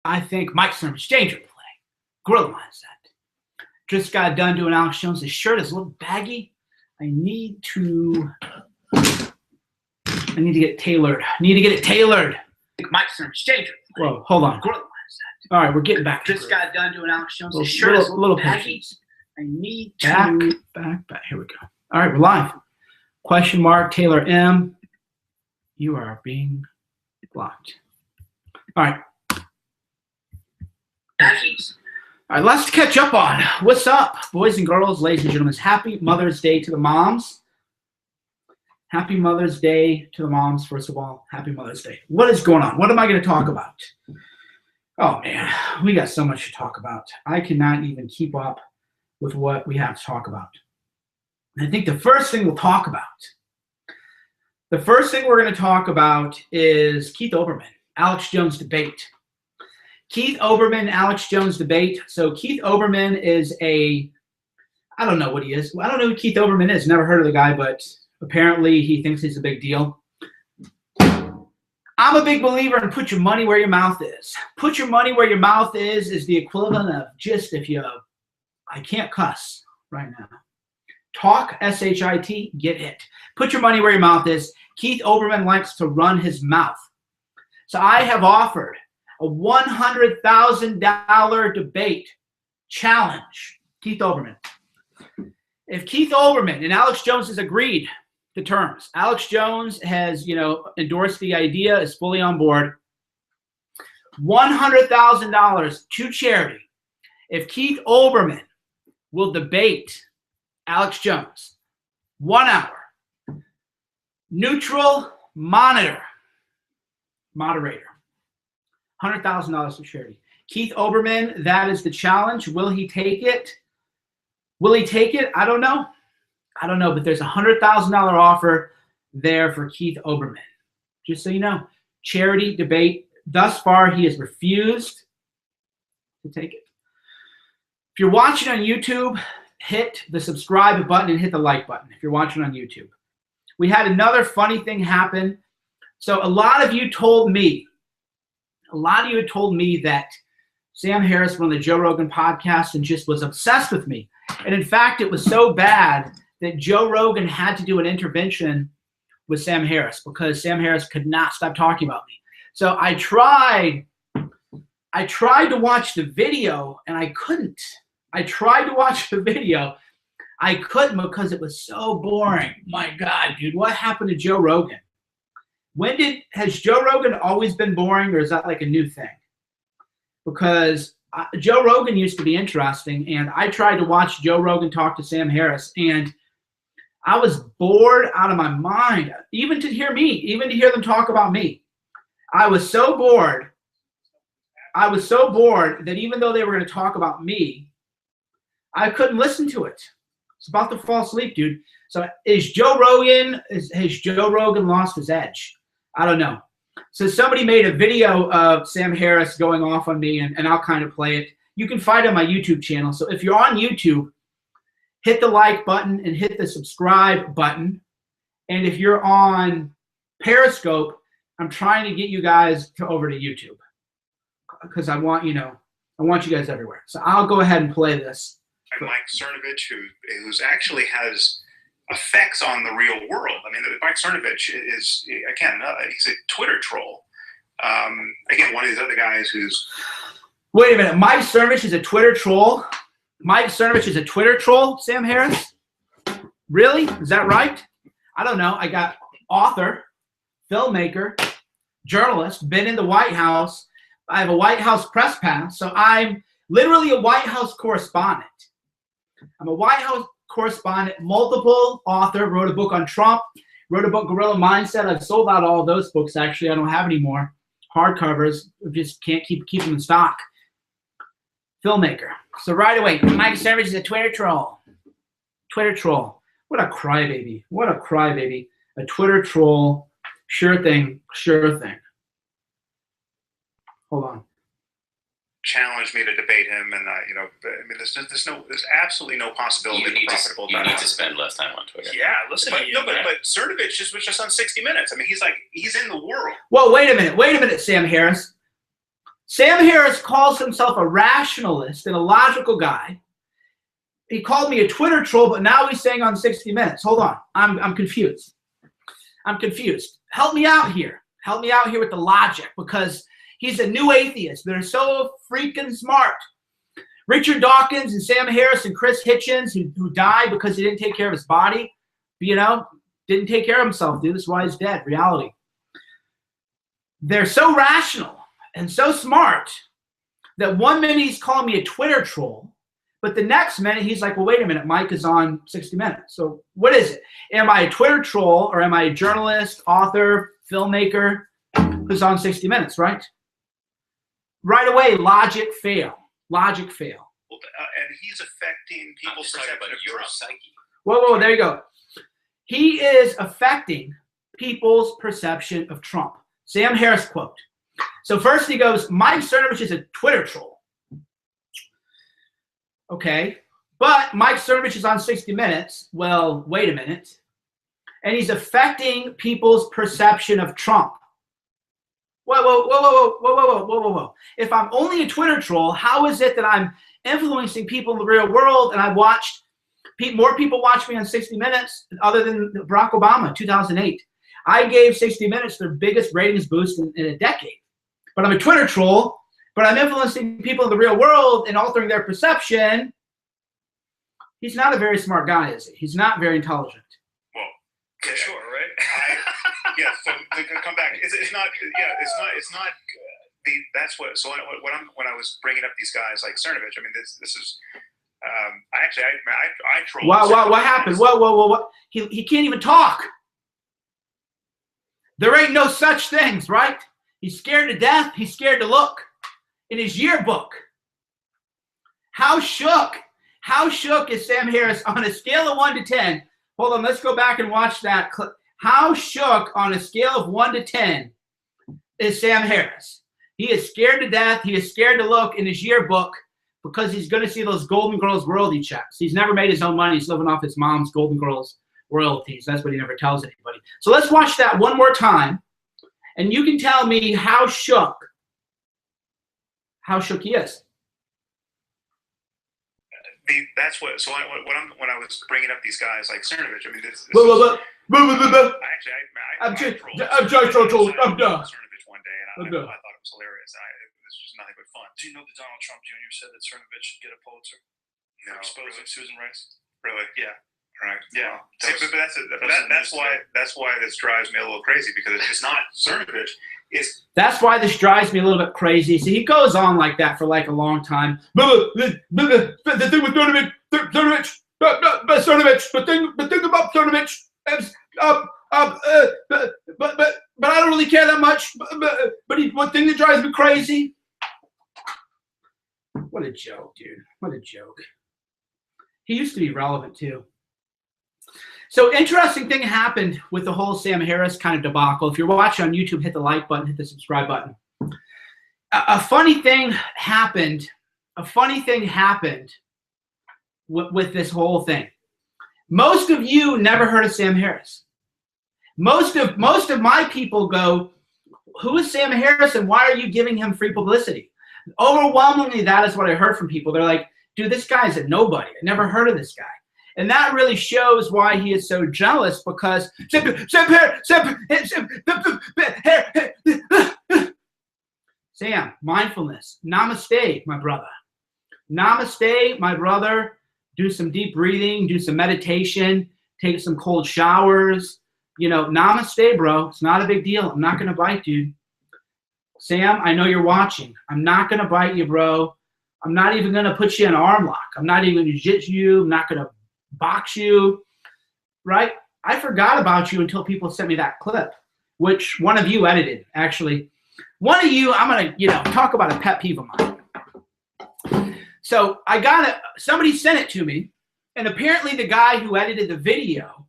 I think Mike Cernovich, danger play. Gorilla mindset. Just got done doing Alex Jones. His shirt is a little baggy. I need to get it tailored. Mike Cernovich, danger play. Whoa, hold on. Gorilla mindset. All right, we're getting back. Just got done doing Alex Jones. His shirt is a little baggy. I need to back. Here we go. All right, we're live. Question mark, Taylor M. You are being blocked. All right. All right, let's catch up on what's up, boys and girls, ladies and gentlemen. Happy Mother's Day to the moms. Happy Mother's Day to the moms, first of all. Happy Mother's Day. What is going on? What am I going to talk about? Oh, man, we got so much to talk about. I cannot even keep up with what we have to talk about. I think the first thing we'll talk about, the first thing we're going to talk about is Keith Olbermann, Alex Jones debate. Keith Olbermann, Alex Jones debate. So Keith Olbermann is I don't know what he is. I don't know who Keith Olbermann is. Never heard of the guy, but apparently he thinks he's a big deal. I'm a big believer in put your money where your mouth is. Put your money where your mouth is the equivalent of just I can't cuss right now. Talk, S-H-I-T, get it. Put your money where your mouth is. Keith Olbermann likes to run his mouth. So I have offered a $100,000 debate challenge. Keith Olbermann. If Keith Olbermann and Alex Jones has agreed to terms, Alex Jones has, endorsed the idea, is fully on board, $100,000 to charity. If Keith Olbermann will debate Alex Jones, 1 hour, neutral moderator, $100,000 to charity. Keith Olbermann, that is the challenge. Will he take it? I don't know. But there's a $100,000 offer there for Keith Olbermann. Just so you know, charity debate. Thus far, he has refused to take it. If you're watching on YouTube, hit the subscribe button and hit the like button if you're watching on YouTube. We had another funny thing happen. So a lot of you told me that Sam Harris went on the Joe Rogan podcast and just was obsessed with me. And in fact, it was so bad that Joe Rogan had to do an intervention with Sam Harris because Sam Harris could not stop talking about me. So I tried to watch the video and I couldn't. I tried to watch the video. I couldn't because it was so boring. My God, dude, what happened to Joe Rogan? Has Joe Rogan always been boring, or is that like a new thing? Because Joe Rogan used to be interesting, and I tried to watch Joe Rogan talk to Sam Harris, and I was bored out of my mind, even to hear them talk about me. I was so bored that even though they were going to talk about me, I couldn't listen to it. It's about to fall asleep, dude. So has Joe Rogan lost his edge? I don't know. So somebody made a video of Sam Harris going off on me, and I'll kind of play it. You can find it on my YouTube channel. So if you're on YouTube, hit the like button and hit the subscribe button. And if you're on Periscope, I'm trying to get you guys over to YouTube because I want you guys everywhere. So I'll go ahead and play this. Mike Cernovich, who's actually has effects on the real world. I mean, Mike Cernovich is, he's a Twitter troll. Again, one of these other guys who's... Wait a minute. Mike Cernovich is a Twitter troll? Mike Cernovich is a Twitter troll, Sam Harris? Really? Is that right? I don't know. I got author, filmmaker, journalist, been in the White House. I have a White House press pass, so I'm literally a White House correspondent. I'm a White House correspondent, multiple author, wrote a book on Trump, wrote a book, Gorilla Mindset. I've sold out all of those books, actually. I don't have any more hardcovers. Just can't keep them in stock. Filmmaker. So right away, Mike Cernovich is a Twitter troll. Twitter troll. What a crybaby. What a crybaby. A Twitter troll. Sure thing. Sure thing. Hold on. Challenged me to debate him, and there's absolutely no possibility. You need to spend less time on Twitter. Yeah, listen, but Cernovich was just on 60 Minutes. I mean, he's in the world. Well, wait a minute, Sam Harris. Sam Harris calls himself a rationalist and a logical guy. He called me a Twitter troll, but now he's saying on 60 Minutes. Hold on. I'm confused. I'm confused. Help me out here. Help me out here with the logic, because he's a new atheist. They're so freaking smart. Richard Dawkins and Sam Harris and Chris Hitchens, who died because he didn't take care of his body, didn't take care of himself, dude. That's why he's dead. Reality. They're so rational and so smart that one minute he's calling me a Twitter troll, but the next minute he's like, well, wait a minute, Mike is on 60 Minutes. So what is it? Am I a Twitter troll, or am I a journalist, author, filmmaker who's on 60 Minutes, right? Right away, logic fail. Logic fail. Well, and he's affecting people's perception of your psyche. Whoa, there you go. He is affecting people's perception of Trump. Sam Harris quote. So first he goes, Mike Cernovich is a Twitter troll. Okay, but Mike Cernovich is on 60 Minutes. Well, wait a minute. And he's affecting people's perception of Trump. Whoa. If I'm only a Twitter troll, how is it that I'm influencing people in the real world? And I watched, more people watch me on 60 Minutes other than Barack Obama, 2008. I gave 60 Minutes their biggest ratings boost in a decade. But I'm a Twitter troll, but I'm influencing people in the real world and altering their perception. He's not a very smart guy, is he? He's not very intelligent. Well, for sure, right? So to come back, it's not. That's what. So when I was bringing up these guys like Cernovich, I mean, this is. I trolled. Wow! What happened? Whoa! He can't even talk. There ain't no such things, right? He's scared to death. He's scared to look. In his yearbook, how shook is Sam Harris on a scale of 1 to 10? Hold on, let's go back and watch that clip. How shook on a scale of 1 to 10 is Sam Harris? He is scared to death. He is scared to look in his yearbook because he's going to see those Golden Girls royalty checks. He's never made his own money. He's living off his mom's Golden Girls royalties. That's what he never tells anybody. So let's watch that one more time, and you can tell me how shook he is. That's what. So when I was bringing up these guys like Cernovich, I mean, this I'm done. Cernovich one day, and I thought it was hilarious. This was nothing but fun. Do you know that Donald Trump Jr. said that Cernovich should get a Pulitzer for exposing Susan Rice? Really? Yeah. Right. Yeah. Well, That's why this drives me a little crazy, because it's not Cernovich. That's why this drives me a little bit crazy. See, he goes on like that for like a long time. The thing with Cernovich, the thing about Cernovich, but I don't really care that much. But one thing that drives me crazy. What a joke, dude. What a joke. He used to be relevant too. So interesting thing happened with the whole Sam Harris kind of debacle. If you're watching on YouTube, hit the like button, hit the subscribe button. A funny thing happened. With this whole thing. Most of you never heard of Sam Harris. Most of my people go, who is Sam Harris and why are you giving him free publicity? Overwhelmingly, that is what I heard from people. They're like, dude, this guy's a nobody. I never heard of this guy. And that really shows why he is so jealous, because Sam, mindfulness. Namaste, my brother. Namaste, my brother. Do some deep breathing, do some meditation, take some cold showers. Namaste, bro. It's not a big deal. I'm not going to bite, dude. Sam, I know you're watching. I'm not going to bite you, bro. I'm not even going to put you in an arm lock. I'm not even going to jiu-jitsu you. I'm not going to box you, right? I forgot about you until people sent me that clip, which one of you edited, actually. One of you, I'm going to, talk about a pet peeve of mine. So I got it. Somebody sent it to me, and apparently the guy who edited the video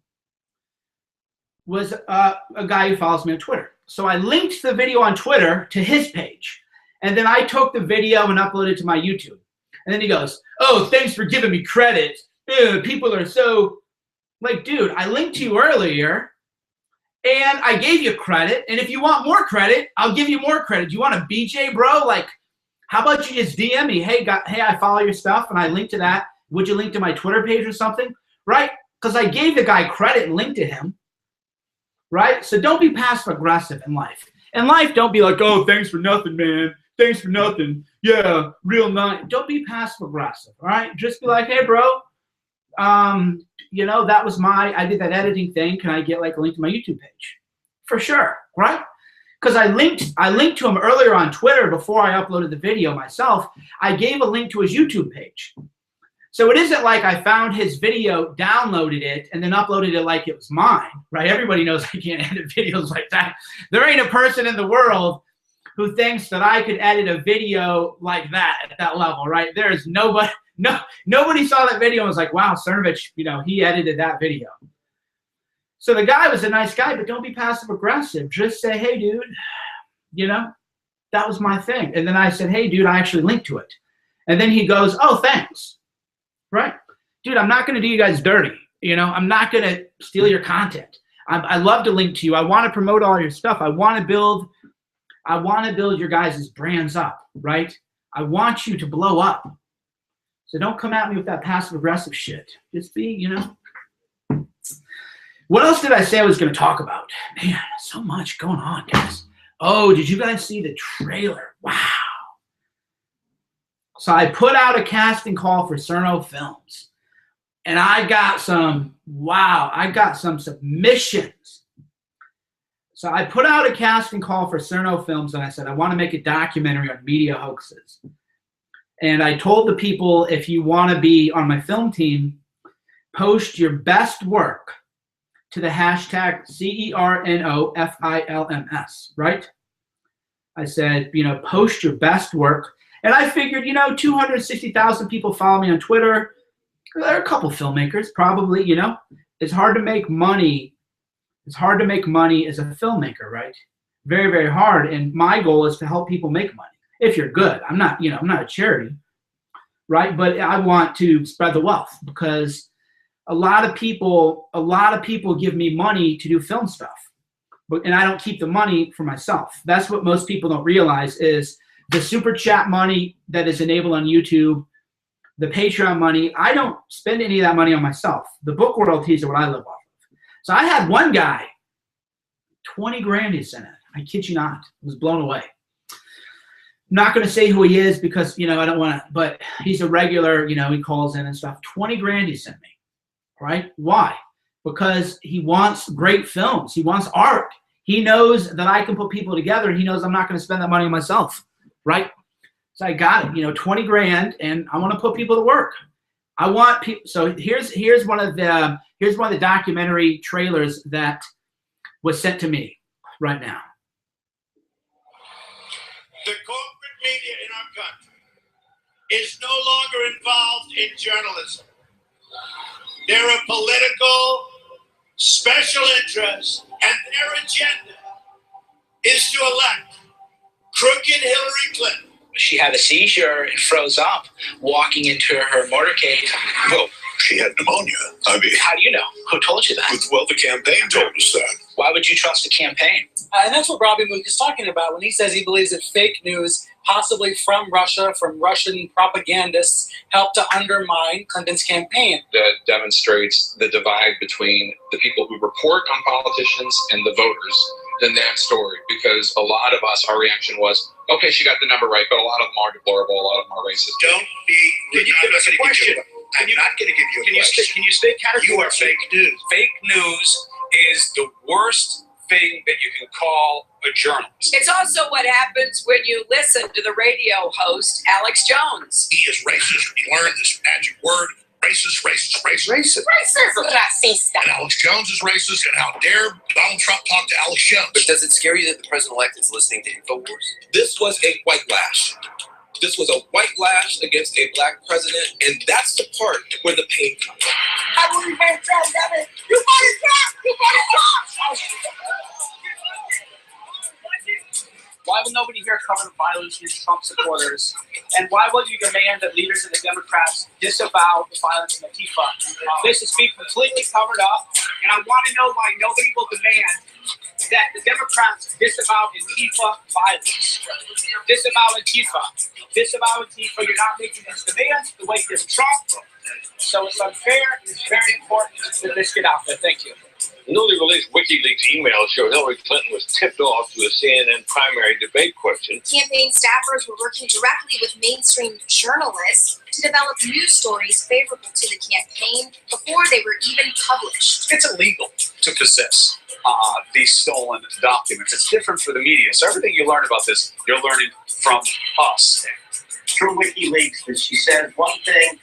was a guy who follows me on Twitter. So I linked the video on Twitter to his page, and then I took the video and uploaded it to my YouTube. And then he goes, oh, thanks for giving me credit. People are so, like, dude, I linked to you earlier, and I gave you credit, and if you want more credit, I'll give you more credit. Do you want a BJ, bro? Like, How about you just DM me? Hey, I follow your stuff and I link to that. Would you link to my Twitter page or something? Right? Because I gave the guy credit and linked to him. Right? So don't be passive aggressive in life. In life, don't be like, oh, thanks for nothing, man. Thanks for nothing. Yeah, real nice. Don't be passive aggressive. All right? Just be like, hey, bro, you know, I did that editing thing. Can I get like a link to my YouTube page? For sure. Right? Because I linked to him earlier on Twitter before I uploaded the video myself. I gave a link to his YouTube page. So it isn't like I found his video, downloaded it, and then uploaded it like it was mine, right? Everybody knows I can't edit videos like that. There ain't a person in the world who thinks that I could edit a video like that at that level, right? There's nobody saw that video and was like, wow, Cernovich, you know, he edited that video. So the guy was a nice guy, but don't be passive aggressive. Just say, hey, dude, you know, that was my thing. And then I said, hey, dude, I actually linked to it. And then he goes, oh, thanks. Right? Dude, I'm not going to do you guys dirty. You know, I'm not going to steal your content. I love to link to you. I want to promote all your stuff. I want to build your guys' brands up, right? I want you to blow up. So don't come at me with that passive aggressive shit. Just be, you know. What else did I say I was going to talk about? Man, so much going on, guys. Oh, did you guys see the trailer? Wow. So I put out a casting call for Cerno Films. And I got some submissions. So I put out a casting call for Cerno Films, and I said, I want to make a documentary on media hoaxes. And I told the people, if you want to be on my film team, post your best work to the hashtag CERNOFILMS, right? I said, you know, post your best work. And I figured, you know, 260,000 people follow me on Twitter. There are a couple filmmakers, probably, you know. It's hard to make money. It's hard to make money as a filmmaker, right? Very, very hard. And my goal is to help people make money. If you're good. I'm not, you know, I'm not a charity, right? But I want to spread the wealth because a lot of people give me money to do film stuff, and I don't keep the money for myself. That's what most people don't realize is the super chat money that is enabled on YouTube, the Patreon money. I don't spend any of that money on myself. The book royalties are what I live off of. So I had one guy, 20 grand he sent it. I kid you not. I was blown away. I'm not going to say who he is because, you know, I don't want to, but he's a regular, you know, he calls in and stuff. 20 grand he sent me. Right? Why? Because he wants great films. He wants art. He knows that I can put people together, and he knows I'm not going to spend that money on myself. Right? So I got it. You know, 20 grand, and I want to put people to work. I want people. So here's one of the documentary trailers that was sent to me right now. The corporate media in our country is no longer involved in journalism. They're a political special interest, and their agenda is to elect crooked Hillary Clinton. She had a seizure and froze up walking into her motorcade. Well, she had pneumonia. I mean, how do you know? Who told you that? Well, the campaign told us that. Why would you trust a campaign? And that's what Robbie Mook is talking about when he says he believes that fake news, possibly from Russia, from Russian propagandists, helped to undermine Clinton's campaign. That demonstrates the divide between the people who report on politicians and the voters in that story. Because a lot of us, our reaction was, okay, she got the number right, but a lot of them are deplorable, a lot of them are racist. Don't be. Can you give us a question? I'm not going to give you a question. Can you state categorically? You are fake news. Fake news is the worst thing that you can call a journalist. It's also what happens when you listen to the radio host, Alex Jones. He is racist. He learned this magic word. Racist. Racist. Racista. And Alex Jones is racist, and how dare Donald Trump talk to Alex Jones? But does it scare you that the president-elect is listening to InfoWars? This was a white lash. This was a white lash against a black president, and that's the part where the pain comes. I believe in Trump, damn it. You voted Trump! You voted Trump! Why will nobody here cover the violence against Trump supporters? And why will you demand that leaders of the Democrats disavow the violence in Antifa? This is being completely covered up, and I want to know why nobody will demand that the Democrats disavow Antifa violence. Disavow Antifa. Disavow Antifa. You're not making these demands the way you're Trump. So it's unfair. It's very important that this get out there. Thank you. Newly released WikiLeaks emails show Hillary Clinton was tipped off to a CNN primary debate question. Campaign staffers were working directly with mainstream journalists to develop news stories favorable to the campaign before they were even published. It's illegal to possess these stolen documents. It's different for the media. So everything you learn about this, you're learning from us. Through WikiLeaks, that she said one thing.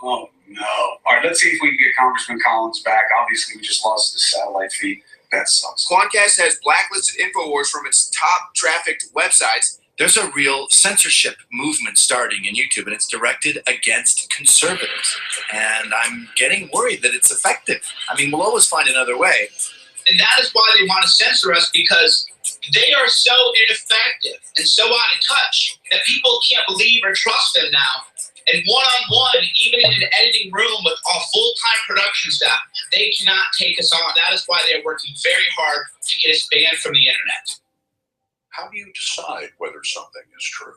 Oh, no. All right, let's see if we can get Congressman Collins back. Obviously, we just lost the satellite feed. That sucks. Quantcast has blacklisted InfoWars from its top trafficked websites. There's a real censorship movement starting in YouTube, and it's directed against conservatives. And I'm getting worried that it's effective. I mean, we'll always find another way. And that is why they want to censor us, because they are so ineffective and so out of touch that people can't believe or trust them now. And one-on-one, even in an editing room with a full-time production staff, they cannot take us on. That is why they're working very hard to get us banned from the internet. How do you decide whether something is true?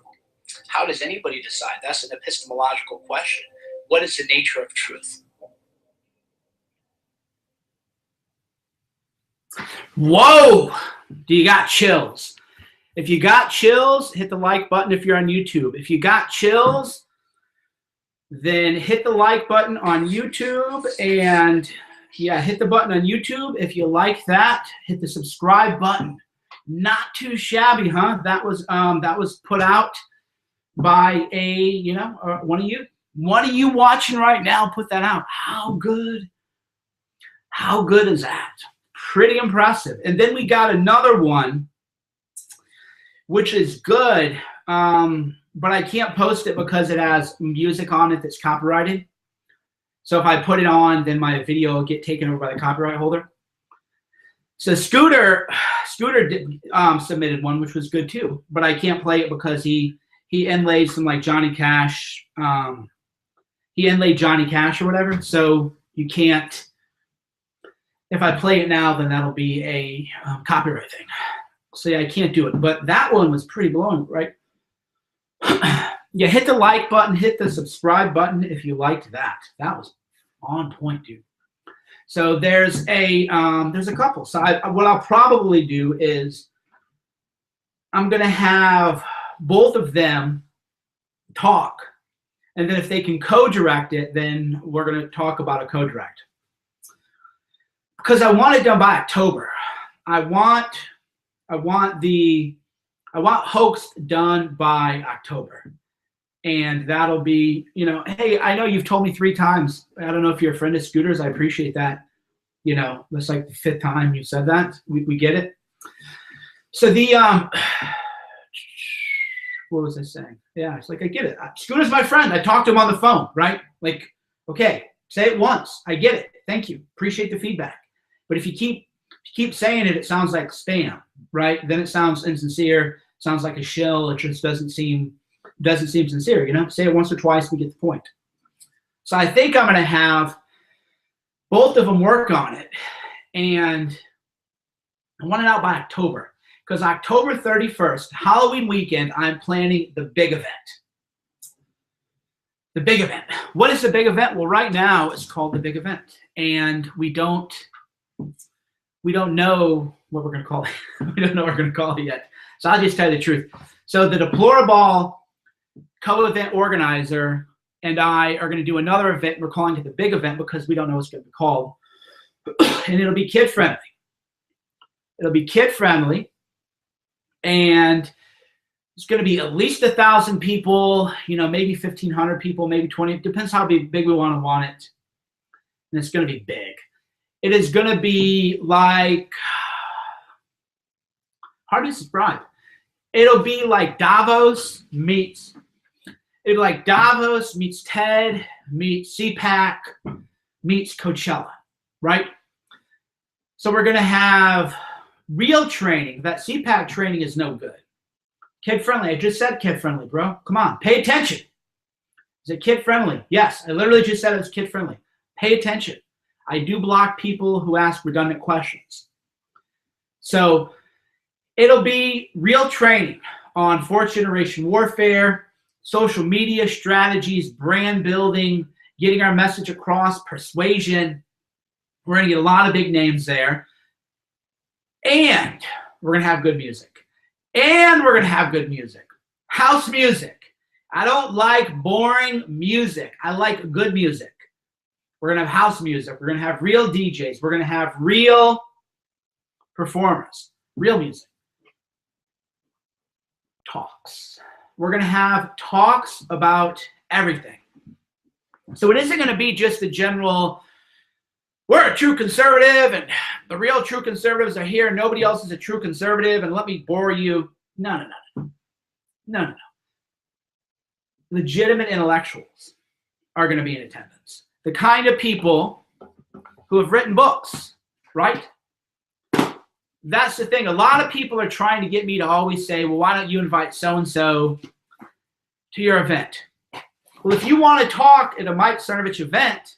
How does anybody decide? That's an epistemological question. What is the nature of truth? Whoa! Do you got chills? If you got chills, hit the like button if you're on YouTube. If you got chills, then hit the like button on YouTube, and yeah, hit the button on YouTube. If you like that, hit the subscribe button. Not too shabby, huh? That was put out by one of you watching right now put that out. How good is that? Pretty impressive. And then we got another one, which is good. But I can't post it because it has music on it that's copyrighted. So if I put it on, then my video will get taken over by the copyright holder. So Scooter submitted one, which was good too. But I can't play it because he inlaid some like Johnny Cash. He inlaid Johnny Cash or whatever. So you can't. If I play it now, then that'll be a copyright thing. So yeah, I can't do it. But that one was pretty blowing, right? Yeah, hit the like button, hit the subscribe button if you liked that. That was on point, dude. So there's a couple. So what I'll probably do is I'm gonna have both of them talk, and then if they can co-direct it, then we're gonna talk about a co-direct. Because I want it done by October. I want hoax done by October. And that'll be, hey, I know you've told me 3 times. I don't know if you're a friend of Scooter's. I appreciate that. That's like the 5th time you said that. We get it. So what was I saying? Yeah, it's like, I get it. Scooter's my friend. I talked to him on the phone, right? Like, okay, say it once. I get it. Thank you. Appreciate the feedback. But if you keep saying it, it sounds like spam, right? Then it sounds insincere, sounds like a shill. It just doesn't seem sincere, Say it once or twice, we get the point. So I think I'm going to have both of them work on it. And I want it out by October. Because October 31st, Halloween weekend, I'm planning the big event. The big event. What is the big event? Well, right now it's called the big event. And we don't know what we're going to call it. We don't know what we're going to call it yet. So I'll just tell you the truth. So the Deplorable co-event organizer and I are going to do another event. We're calling it the big event because we don't know what's going to be called. And it'll be kid-friendly. It'll be kid-friendly. And it's going to be at least 1,000 people, maybe 1,500 people, maybe 20. It depends how big we want it. And it's going to be big. It is going to be like, hard to describe. It'll be like Davos meets TED, meets CPAC, meets Coachella, right? So we're going to have real training. That CPAC training is no good. Kid-friendly. I just said kid-friendly, bro. Come on. Pay attention. Is it kid-friendly? Yes. I literally just said it was kid-friendly. Pay attention. I do block people who ask redundant questions. So it'll be real training on fourth generation warfare, social media strategies, brand building, getting our message across, persuasion. We're going to get a lot of big names there. And we're going to have good music. And we're going to have good music. House music. I don't like boring music. I like good music. We're going to have house music. We're going to have real DJs. We're going to have real performers. Real music. Talks. We're going to have talks about everything. So it isn't going to be just the general, we're a true conservative and the real true conservatives are here. Nobody else is a true conservative and let me bore you. No. Legitimate intellectuals are going to be in attendance. The kind of people who have written books, right? That's the thing. A lot of people are trying to get me to always say, well, why don't you invite so-and-so to your event? Well, if you want to talk at a Mike Cernovich event,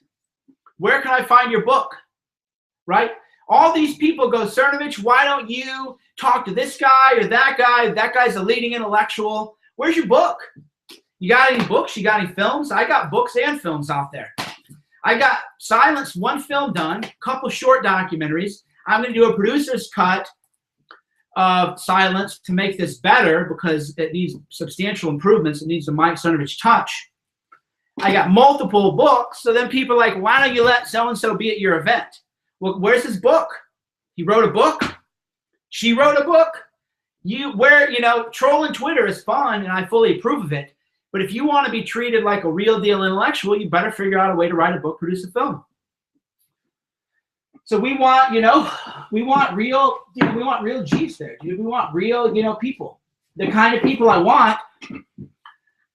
where can I find your book? Right? All these people go, Cernovich, why don't you talk to this guy or that guy? That guy's a leading intellectual. Where's your book? You got any books? You got any films? I got books and films out there. I got Silence, one film done, a couple short documentaries. I'm going to do a producer's cut of Silence to make this better because it needs substantial improvements. It needs the Mike Cernovich touch. I got multiple books, so then people are like, why don't you let so-and-so be at your event? Well, where's his book? He wrote a book. She wrote a book. Trolling Twitter is fun, and I fully approve of it. But if you want to be treated like a real deal intellectual, you better figure out a way to write a book, produce a film. So we want, real G's there, dude. We want real, people. The kind of people I want.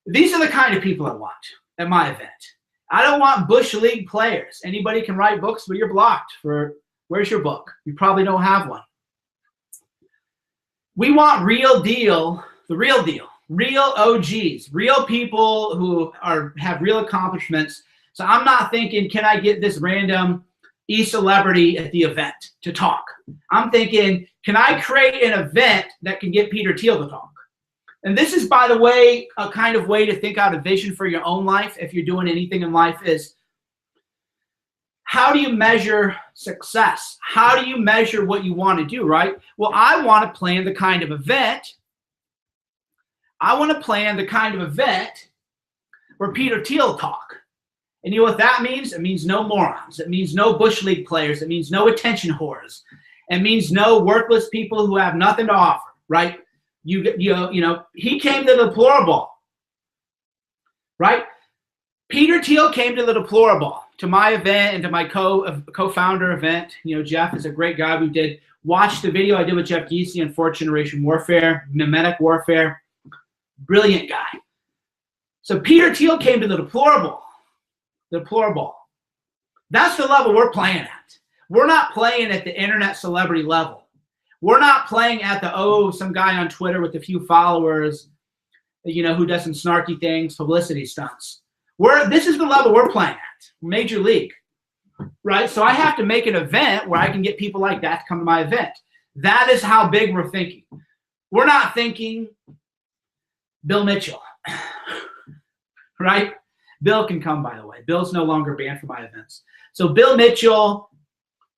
These are the kind of people I want at my event. I don't want Bush League players. Anybody can write books, but you're blocked for, where's your book? You probably don't have one. We want real deal, the real deal, real OGs, real people who have real accomplishments. So I'm not thinking, can I get this random e-celebrity at the event to talk? I'm thinking, can I create an event that can get Peter Thiel to talk? And this is, by the way, a kind of way to think out a vision for your own life if you're doing anything in life is, how do you measure success? How do you measure what you want to do, right? Well, I want to plan the kind of event. I want to plan the kind of event where Peter Thiel talk. And you know what that means? It means no morons. It means no Bush League players. It means no attention whores. It means no worthless people who have nothing to offer, right? He came to the deplorable, right? Peter Thiel came to the deplorable, to my event and to my co-founder event. Jeff is a great guy. We did watch the video I did with Jeff Giese on fourth generation warfare, mimetic warfare. Brilliant guy. So Peter Thiel came to the deplorable. Deplorable. That's the level we're playing at. We're not playing at the internet celebrity level. We're not playing at the, some guy on Twitter with a few followers, who does some snarky things, publicity stunts. This is the level we're playing at, major league, right? So I have to make an event where I can get people like that to come to my event. That is how big we're thinking. We're not thinking Bill Mitchell, right? Bill can come, by the way. Bill's no longer banned from my events. So Bill Mitchell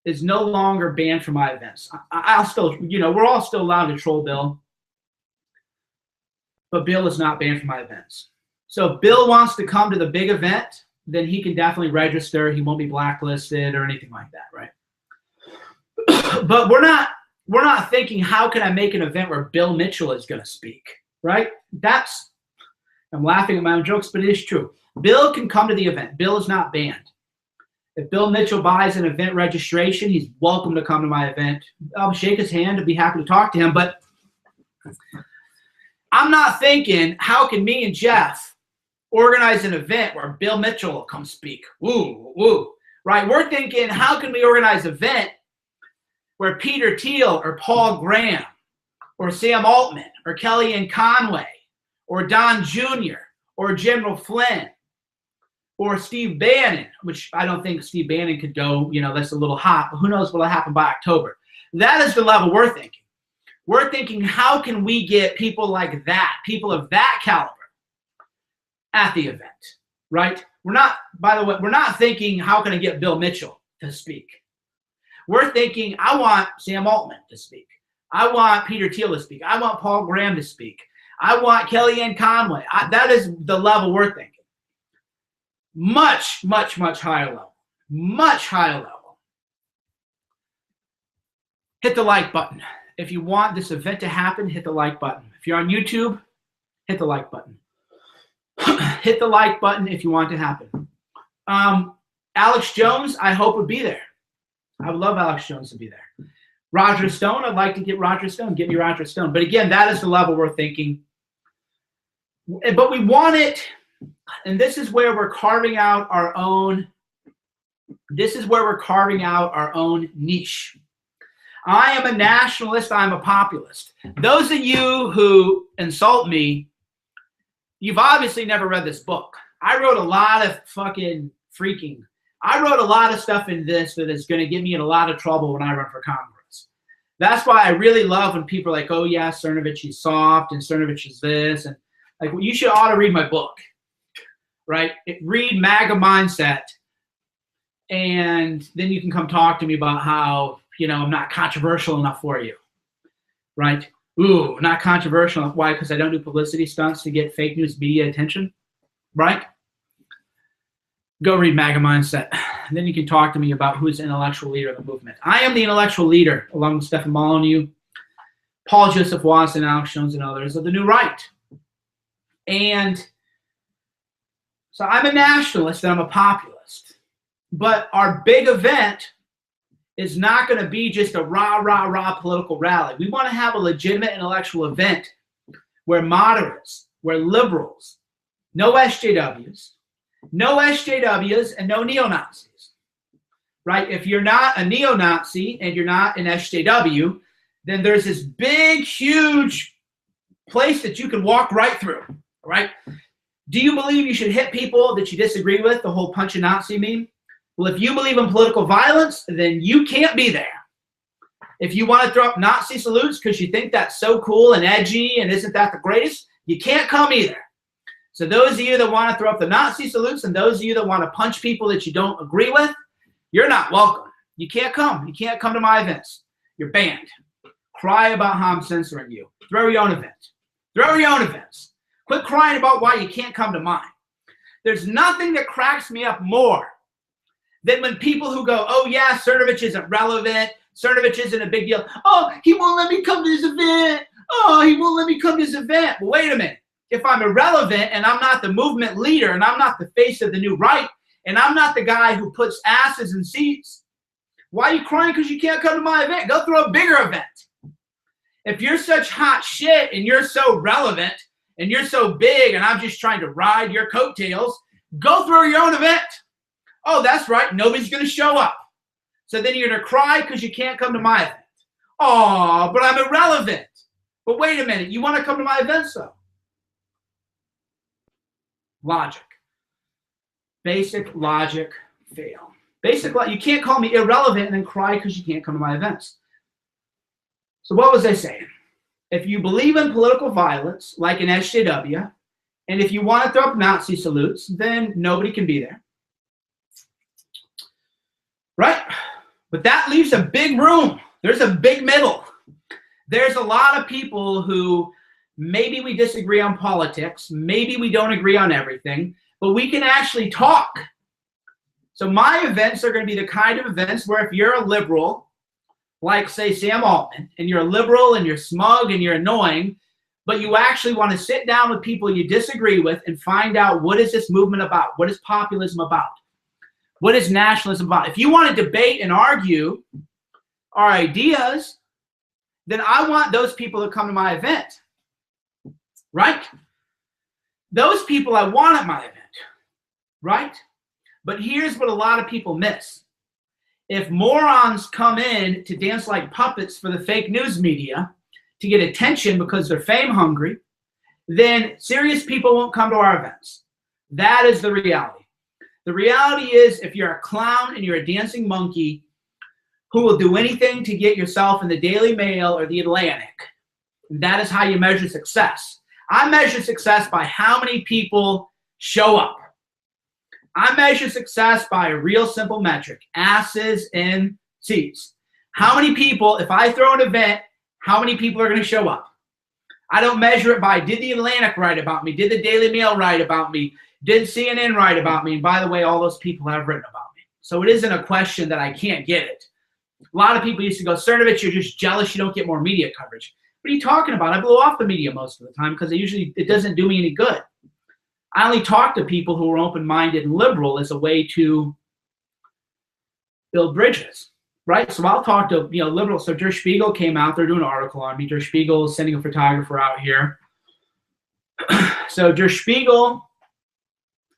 is no longer banned from my events. I'll still, we're all still allowed to troll Bill, but Bill is not banned from my events. So if Bill wants to come to the big event, then he can definitely register. He won't be blacklisted or anything like that, right? But we're not thinking, how can I make an event where Bill Mitchell is going to speak, right? I'm laughing at my own jokes, but it is true. Bill can come to the event. Bill is not banned. If Bill Mitchell buys an event registration, he's welcome to come to my event. I'll shake his hand and be happy to talk to him. But I'm not thinking, how can me and Jeff organize an event where Bill Mitchell will come speak? Woo, right? We're thinking, how can we organize an event where Peter Thiel or Paul Graham or Sam Altman or Kellyanne Conway or Don Jr. or General Flynn or Steve Bannon, which I don't think Steve Bannon could go, that's a little hot, but who knows what will happen by October. That is the level we're thinking. We're thinking, how can we get people like that, people of that caliber at the event, right? We're not, by the way, we're not thinking, how can I get Bill Mitchell to speak? We're thinking, I want Sam Altman to speak. I want Peter Thiel to speak. I want Paul Graham to speak. I want Kellyanne Conway. That is the level we're thinking. Much, much, much higher level. Much higher level. Hit the like button. If you want this event to happen, hit the like button. If you're on YouTube, hit the like button. Hit the like button if you want it to happen. Alex Jones, I hope would be there. I would love Alex Jones to be there. Roger Stone, I'd like to get Roger Stone. Get me Roger Stone. But again, that is the level we're thinking. But we want it, and this is where we're carving out our own. This is where we're carving out our own niche. I am a nationalist. I'm a populist. Those of you who insult me, you've obviously never read this book. I wrote a lot of I wrote a lot of stuff in this that is going to get me in a lot of trouble when I run for Congress. That's why I really love when people are like, oh yeah, Cernovich is soft and Cernovich is this. And like, well, you should ought to read my book, right? Read MAGA Mindset. And then you can come talk to me about how, I'm not controversial enough for you, right? Ooh, not controversial. Why? Because I don't do publicity stunts to get fake news media attention, right? Go read MAGA Mindset. And then you can talk to me about who's the intellectual leader of the movement. I am the intellectual leader, along with Stephen Molyneux, Paul Joseph Watson, Alex Jones, and others of the New Right. And so I'm a nationalist and I'm a populist. But our big event is not going to be just a rah, rah, rah political rally. We want to have a legitimate intellectual event where moderates, where liberals, no SJWs, and no neo-Nazis, right? If you're not a neo-Nazi and you're not an SJW, then there's this big, huge place that you can walk right through, right? Do you believe you should hit people that you disagree with, the whole punch a Nazi meme? Well, if you believe in political violence, then you can't be there. If you want to throw up Nazi salutes because you think that's so cool and edgy and isn't that the greatest, you can't come either. So those of you that want to throw up the Nazi salutes and those of you that want to punch people that you don't agree with, you're not welcome. You can't come. You can't come to my events. You're banned. Cry about how I'm censoring you. Throw your own event. Throw your own events. Quit crying about why you can't come to mine. There's nothing that cracks me up more than when people who go, oh yeah, Cernovich isn't relevant. Cernovich isn't a big deal. Oh, he won't let me come to this event. Oh, he won't let me come to this event. Well, wait a minute. If I'm irrelevant and I'm not the movement leader and I'm not the face of the New Right and I'm not the guy who puts asses in seats, why are you crying because you can't come to my event? Go throw a bigger event. If you're such hot shit and you're so relevant and you're so big and I'm just trying to ride your coattails, go throw your own event. Oh, that's right. Nobody's going to show up. So then you're going to cry because you can't come to my event. Oh, but I'm irrelevant. But wait a minute. You want to come to my events, though? Logic. Basic logic fail. You can't call me irrelevant and then cry because you can't come to my events. So what was I saying? If you believe in political violence, like an SJW, and if you want to throw up Nazi salutes, then nobody can be there. Right? But that leaves a big room. There's a big middle. There's a lot of people who maybe we disagree on politics, maybe we don't agree on everything, but we can actually talk. So my events are going to be the kind of events where if you're a liberal, like say Sam Altman, and you're a liberal and you're smug and you're annoying, but you actually want to sit down with people you disagree with and find out what is this movement about? What is populism about? What is nationalism about? If you want to debate and argue our ideas, then I want those people to come to my event. Right? Those people I want at my event. Right? But here's what a lot of people miss. If morons come in to dance like puppets for the fake news media to get attention because they're fame hungry, then serious people won't come to our events. That is the reality. The reality is, if you're a clown and you're a dancing monkey who will do anything to get yourself in the Daily Mail or the Atlantic, that is how you measure success. I measure success by how many people show up. I measure success by a real simple metric, asses in seats. How many people, if I throw an event, how many people are going to show up? I don't measure it by, did the Atlantic write about me? Did the Daily Mail write about me? Did CNN write about me? And by the way, all those people have written about me. So it isn't a question that I can't get it. A lot of people used to go, Cernovich, you're just jealous you don't get more media coverage. What are you talking about? I blow off the media most of the time because it doesn't do me any good. I only talk to people who are open-minded and liberal as a way to build bridges, right? So I'll talk to liberals. So Der Spiegel came out. They're doing an article on me. Der Spiegel is sending a photographer out here. So Der Spiegel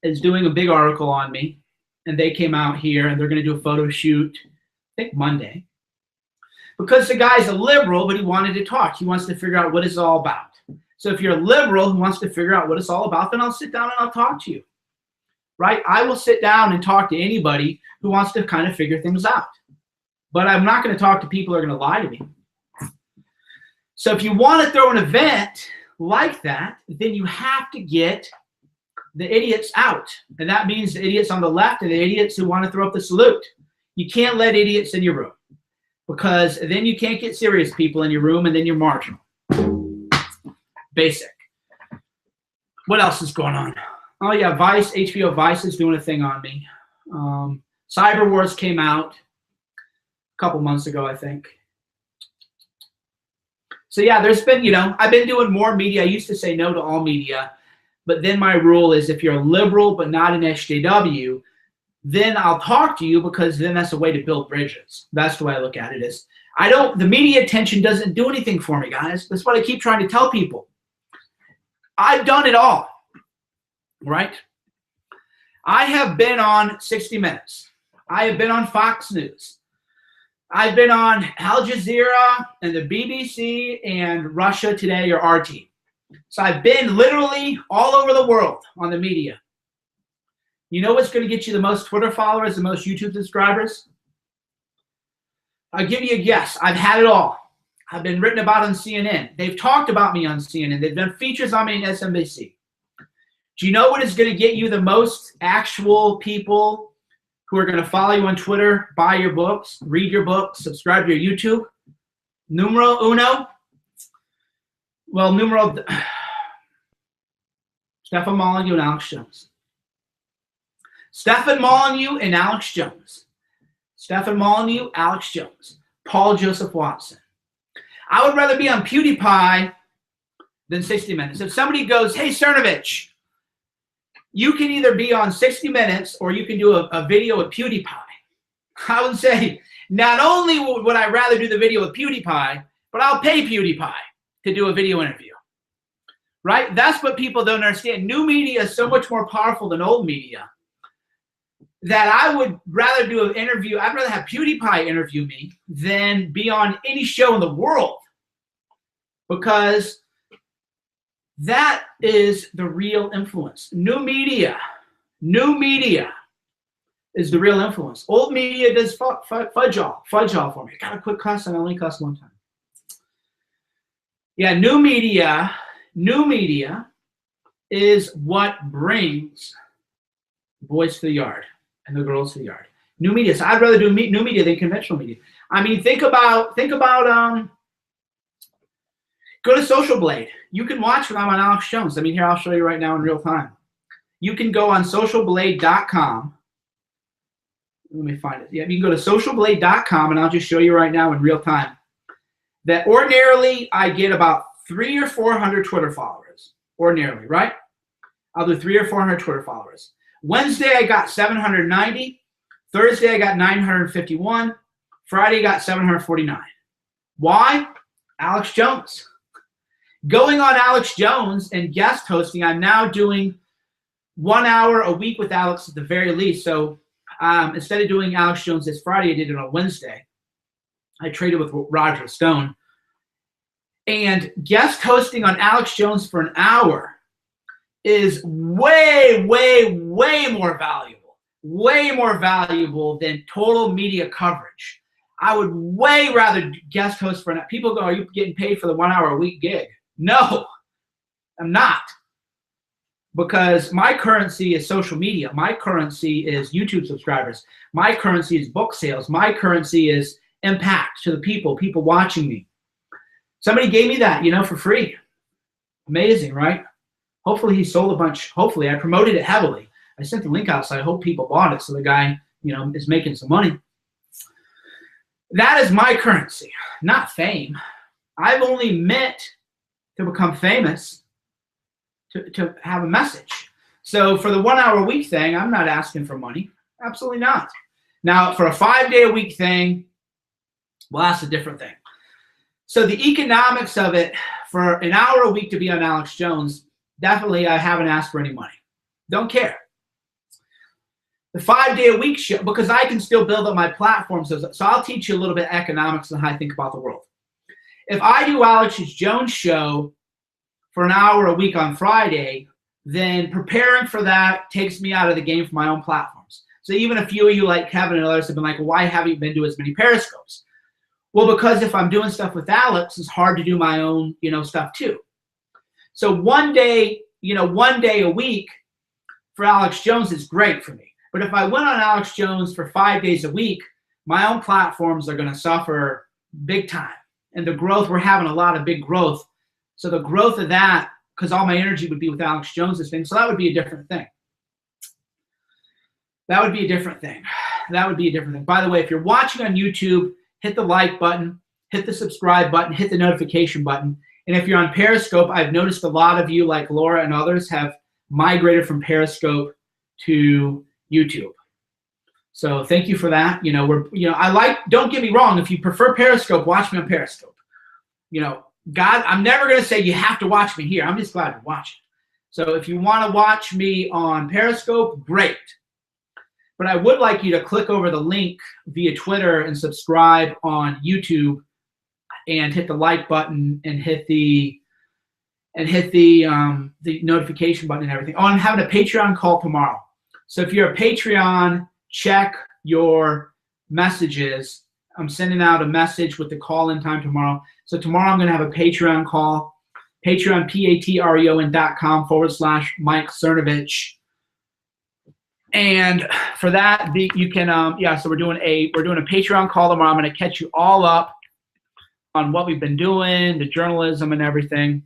is doing a big article on me, and they came out here, and they're going to do a photo shoot, I think Monday, because the guy's a liberal, but he wanted to talk. He wants to figure out what it's all about. So if you're a liberal who wants to figure out what it's all about, then I'll sit down and I'll talk to you, right? I will sit down and talk to anybody who wants to kind of figure things out. But I'm not going to talk to people who are going to lie to me. So if you want to throw an event like that, then you have to get the idiots out. And that means the idiots on the left and the idiots who want to throw up the salute. You can't let idiots in your room, because then you can't get serious people in your room, and then you're marginal. Basic. What else is going on? Oh yeah, Vice, HBO Vice is doing a thing on me. Cyber Wars came out a couple months ago, I think. So yeah, there's been, I've been doing more media. I used to say no to all media, but then my rule is if you're a liberal but not an SJW, then I'll talk to you, because then that's a way to build bridges. That's the way I look at it. The media attention doesn't do anything for me, guys. That's what I keep trying to tell people. I've done it all, right? I have been on 60 Minutes. I have been on Fox News. I've been on Al Jazeera and the BBC and Russia Today, or RT. So I've been literally all over the world on the media. You know what's going to get you the most Twitter followers, the most YouTube subscribers? I'll give you a guess. I've had it all. I've been written about on CNN. They've talked about me on CNN. They've done features on me on SMBC. Do you know what is going to get you the most actual people who are going to follow you on Twitter, buy your books, read your books, subscribe to your YouTube? Numero uno? Well, Stefan Molyneux and Alex Jones. Stefan Molyneux and Alex Jones. Stefan Molyneux, Alex Jones. Paul Joseph Watson. I would rather be on PewDiePie than 60 Minutes. If somebody goes, hey, Cernovich, you can either be on 60 Minutes or you can do a video with PewDiePie. I would say, not only would I rather do the video with PewDiePie, but I'll pay PewDiePie to do a video interview. Right? That's what people don't understand. New media is so much more powerful than old media that I would rather do an interview. I'd rather have PewDiePie interview me than be on any show in the world, because that is the real influence. New media is the real influence. Old media does fudge all for me. I gotta quit cussing. I only cuss one time. Yeah, new media is what brings boys to the yard and the girls to the yard. New media. So I'd rather do new media than conventional media. I mean, think about go to Social Blade. You can watch when I'm on Alex Jones. I mean, here, I'll show you right now in real time. You can go on socialblade.com. Let me find it. Yeah, you can go to socialblade.com, and I'll just show you right now in real time that ordinarily I get about 300 or 400 Twitter followers. Ordinarily, right? I'll do 300 or 400 Twitter followers. Wednesday, I got 790. Thursday, I got 951. Friday, I got 749. Why? Alex Jones. Going on Alex Jones and guest hosting, I'm now doing 1 hour a week with Alex at the very least. So instead of doing Alex Jones this Friday, I did it on Wednesday. I traded with Roger Stone. And guest hosting on Alex Jones for an hour is way, way, way more valuable. way more valuable than total media coverage. I would way rather guest host for – people go, are you getting paid for the 1 hour a week gig? No, I'm not. Because my currency is social media. My currency is YouTube subscribers. My currency is book sales. My currency is impact to the people watching me. Somebody gave me that, for free. Amazing, right? Hopefully he sold a bunch. Hopefully I promoted it heavily. I sent the link out, so I hope people bought it so the guy, is making some money. That is my currency, not fame. I've only meant to become famous to have a message. So for the 1 hour a week thing, I'm not asking for money. Absolutely not. Now, for a 5 day a week thing, well, that's a different thing. So the economics of it, for an hour a week to be on Alex Jones, definitely I haven't asked for any money. Don't care. The 5 day a week show, because I can still build up my platform. So I'll teach you a little bit of economics and how I think about the world. If I do Alex Jones show for an hour a week on Friday, then preparing for that takes me out of the game for my own platforms. So even a few of you like Kevin and others have been like, well, why haven't you been doing as many Periscopes? Well, because if I'm doing stuff with Alex, it's hard to do my own, stuff too. So one day a week for Alex Jones is great for me. But if I went on Alex Jones for 5 days a week, my own platforms are going to suffer big time. And the growth, we're having a lot of big growth. So the growth of that, because all my energy would be with Alex Jones's thing, so that would be a different thing. That would be a different thing. That would be a different thing. By the way, if you're watching on YouTube, hit the like button, hit the subscribe button, hit the notification button. And if you're on Periscope, I've noticed a lot of you, like Laura and others, have migrated from Periscope to YouTube. So thank you for that. Don't get me wrong, if you prefer Periscope, watch me on Periscope. God, I'm never going to say you have to watch me here. I'm just glad you're watching. So if you want to watch me on Periscope, great. But I would like you to click over the link via Twitter and subscribe on YouTube and hit the like button and hit the notification button and everything. Oh, I'm having a Patreon call tomorrow. So if you're a Patreon, check your messages. I'm sending out a message with the call-in time tomorrow. So tomorrow I'm going to have a Patreon call, Patreon, patreon.com/Mike Cernovich. And for that, you can, so we're doing a Patreon call tomorrow. I'm going to catch you all up on what we've been doing, the journalism and everything.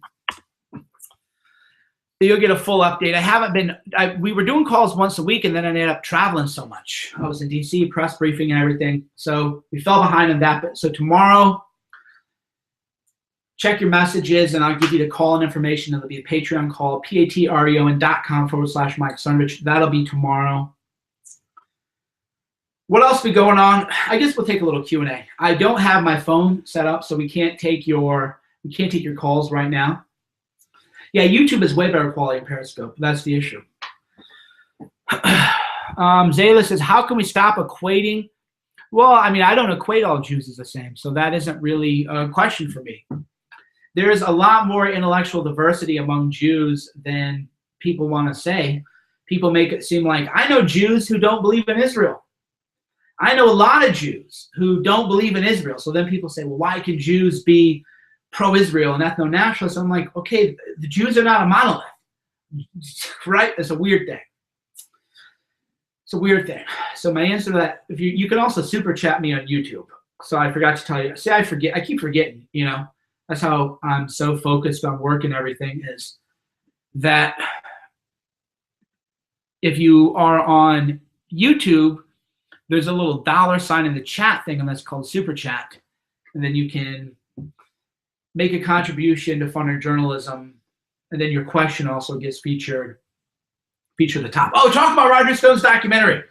You'll get a full update. We were doing calls once a week, and then I ended up traveling so much. I was in D.C., press briefing and everything. So we fell behind on that. But so tomorrow, check your messages, and I'll give you the call-in information. It'll be a Patreon call, patreon.com/Mike Cernovich. That'll be tomorrow. What else be going on? I guess we'll take a little Q&A. I don't have my phone set up, so we can't take your calls right now. Yeah, YouTube is way better quality than Periscope. That's the issue. Zayla says, how can we stop equating? Well, I don't equate all Jews as the same, so that isn't really a question for me. There's a lot more intellectual diversity among Jews than people want to say. People make it seem like, I know Jews who don't believe in Israel. I know a lot of Jews who don't believe in Israel. So then people say, well, why can Jews be pro-Israel and ethno-nationalists? I'm like, okay, the Jews are not a monolith, right? It's a weird thing. It's a weird thing. So my answer to that, if you can also super chat me on YouTube. So I forgot to tell you. See, I keep forgetting, That's how I'm so focused on work and everything, is that if you are on YouTube, there's a little $sign in the chat thing, and that's called super chat. And then you can make a contribution to fund our journalism, and then your question also gets featured at the top. Oh, talk about Roger Stone's documentary.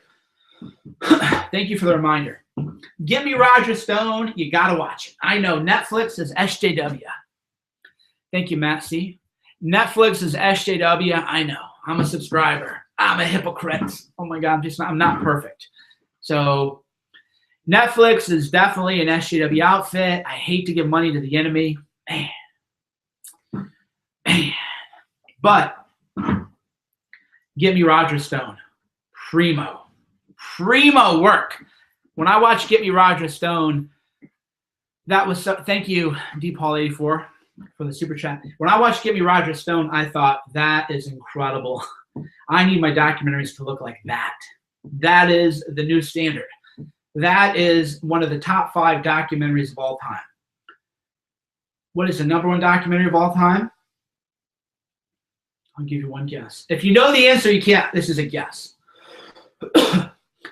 Thank you for the reminder. Give me Roger Stone. You got to watch it. I know Netflix is SJW. Thank you, Matt C. Netflix is SJW. I know. I'm a subscriber. I'm a hypocrite. Oh, my God. I'm not perfect. So Netflix is definitely an SJW outfit. I hate to give money to the enemy. Man. But give me Roger Stone. Primo. Primo work. When I watched Get Me Roger Stone, that was so. Thank you, DPaul84, for the super chat. When I watched Get Me Roger Stone, I thought that is incredible. I need my documentaries to look like that. That is the new standard. That is one of the top 5 documentaries of all time. What is the #1 documentary of all time? I'll give you one guess. If you know the answer, you can't. This is a guess.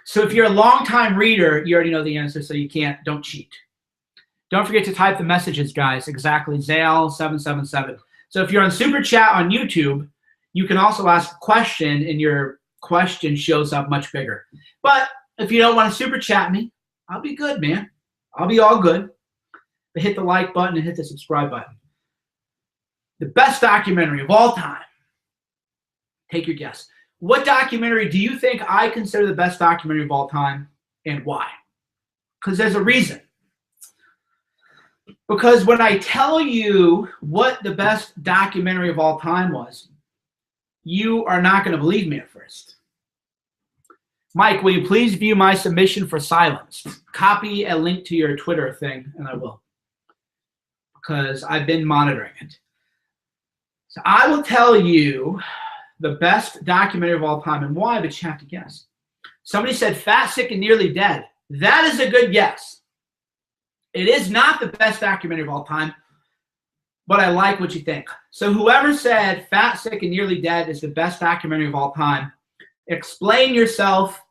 So if you're a long-time reader, you already know the answer, so you can't. Don't cheat. Don't forget to type the messages, guys. Exactly. Zale777. So if you're on Super Chat on YouTube, you can also ask a question, and your question shows up much bigger. But if you don't want to Super Chat me, I'll be good, man. I'll be all good. But hit the like button and hit the subscribe button. The best documentary of all time. Take your guess. What documentary do you think I consider the best documentary of all time, and why? Because there's a reason. Because when I tell you what the best documentary of all time was, you are not going to believe me at first. Mike, will you please view my submission for silence? Copy a link to your Twitter thing, and I will. Because I've been monitoring it. So I will tell you the best documentary of all time and why, but you have to guess. Somebody said Fat, Sick, and Nearly Dead. That is a good guess. It is not the best documentary of all time, but I like what you think. So whoever said Fat, Sick, and Nearly Dead is the best documentary of all time, explain yourself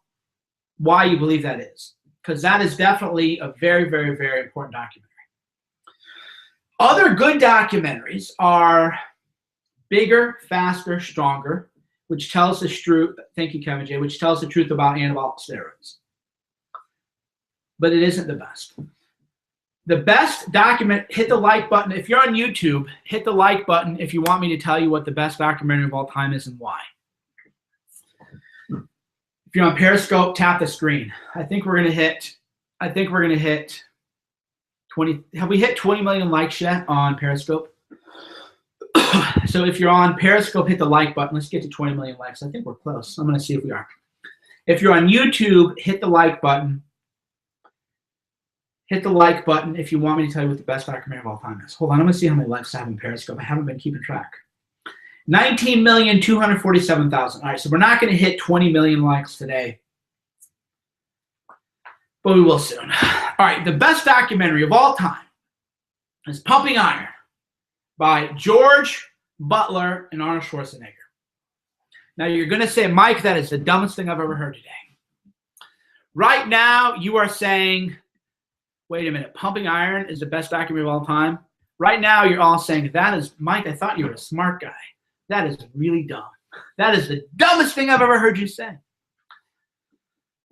why you believe that is, because that is definitely a very, very, very important documentary. Other good documentaries are Bigger, Faster, Stronger, which tells the truth. Thank you, Kevin J. Which tells the truth about anabolic steroids. But it isn't the best. The best document, hit the like button. If you're on YouTube, hit the like button if you want me to tell you what the best documentary of all time is and why. If you're on Periscope, tap the screen. I think we're gonna hit 20. Have we hit 20 million likes yet on Periscope? So if you're on Periscope, hit the like button. Let's get to 20 million likes. I think we're close. I'm going to see if we are. If you're on YouTube, hit the like button. Hit the like button if you want me to tell you what the best documentary of all time is. Hold on. I'm going to see how many likes I have on Periscope. I haven't been keeping track. 19,247,000. All right, so we're not going to hit 20 million likes today, but we will soon. All right, the best documentary of all time is Pumping Iron by George Butler and Arnold Schwarzenegger. Now, you're going to say, Mike, that is the dumbest thing I've ever heard today. Right now, you are saying, wait a minute, Pumping Iron is the best documentary of all time? Right now, you're all saying, that is, Mike, I thought you were a smart guy. That is really dumb. That is the dumbest thing I've ever heard you say.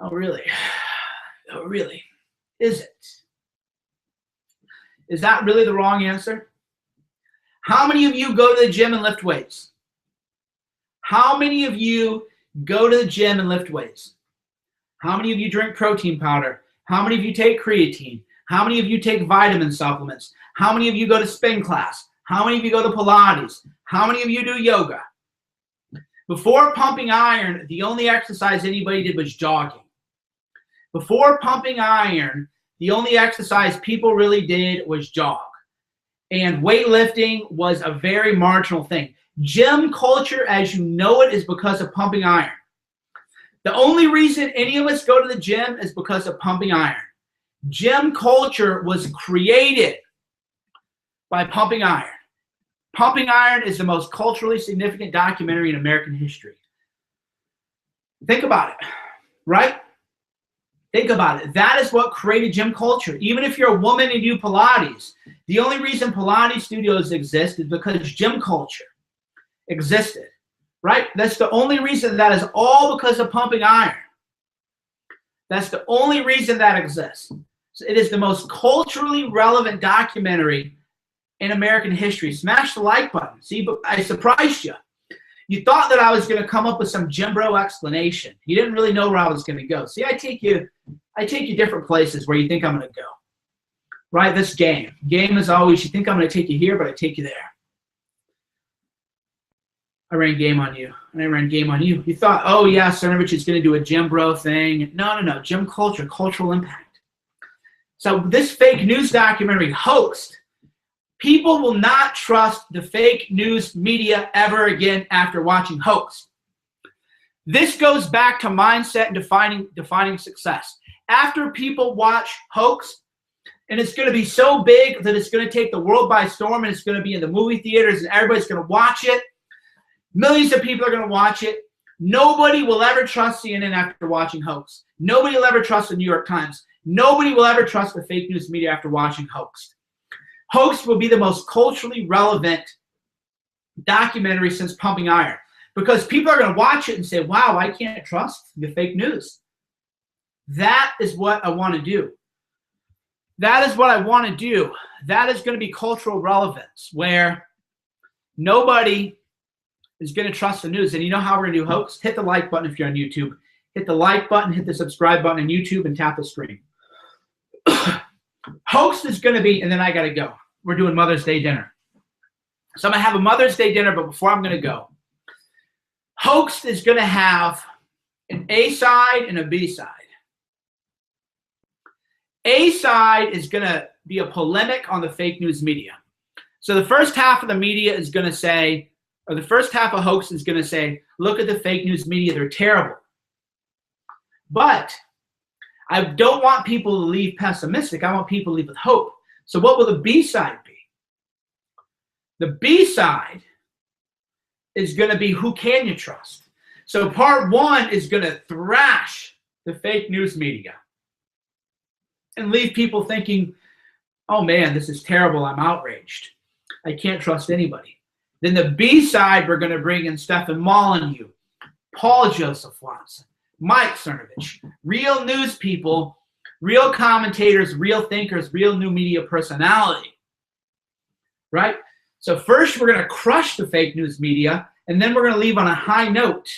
Oh, really? Oh, really? Is it? Is that really the wrong answer? How many of you go to the gym and lift weights? How many of you go to the gym and lift weights? How many of you drink protein powder? How many of you take creatine? How many of you take vitamin supplements? How many of you go to spin class? How many of you go to Pilates? How many of you do yoga? Before Pumping Iron, the only exercise anybody did was jogging. Before Pumping Iron, the only exercise people really did was jog. And weightlifting was a very marginal thing. Gym culture, as you know it, is because of Pumping Iron. The only reason any of us go to the gym is because of Pumping Iron. Gym culture was created by Pumping Iron. Pumping Iron is the most culturally significant documentary in American history. Think about it, right? Think about it. That is what created gym culture. Even if you're a woman and you do Pilates, the only reason Pilates studios exist is because gym culture existed, right? That's the only reason. That is all because of Pumping Iron. That's the only reason that exists. So it is the most culturally relevant documentary in American history. Smash the like button. See, but I surprised you. You thought that I was going to come up with some gym bro explanation. You didn't really know where I was going to go. See, I take you different places where you think I'm going to go. Right? This game. Game is always, you think I'm going to take you here, but I take you there. I ran game on you, and I ran game on you. You thought, oh yeah, Cernovich is going to do a Jim Bro thing. No. Jim culture, cultural impact. So this fake news documentary, Hoaxed, people will not trust the fake news media ever again after watching Hoaxed. This goes back to mindset and defining success. After people watch Hoaxed, and it's going to be so big that it's going to take the world by storm, and it's going to be in the movie theaters, and everybody's going to watch it. Millions of people are going to watch it. Nobody will ever trust CNN after watching Hoaxed. Nobody will ever trust the New York Times. Nobody will ever trust the fake news media after watching Hoaxed. Hoaxed will be the most culturally relevant documentary since Pumping Iron, because people are going to watch it and say, wow, I can't trust the fake news. That is what I want to do. That is what I want to do. That is going to be cultural relevance, where nobody is going to trust the news. And you know how we're going to do Hoaxed? Hit the like button if you're on YouTube. Hit the like button, hit the subscribe button on YouTube, and tap the screen. Hoaxed is going to be, and then I got to go. We're doing Mother's Day dinner. So I'm going to have a Mother's Day dinner, but before I'm going to go, Hoaxed is going to have an A side and a B side. A side is going to be a polemic on the fake news media. So the first half of the media is going to say, or the first half of Hoaxed is going to say, look at the fake news media, they're terrible. But I don't want people to leave pessimistic. I want people to leave with hope. So what will the B side be? The B side is going to be, who can you trust? So part one is going to thrash the fake news media and leave people thinking, oh man, this is terrible. I'm outraged. I can't trust anybody. Then the B side, we're going to bring in Stephen Molyneux, Paul Joseph Watson, Mike Cernovich, real news people, real commentators, real thinkers, real new media personality, right? So first we're going to crush the fake news media, and then we're going to leave on a high note.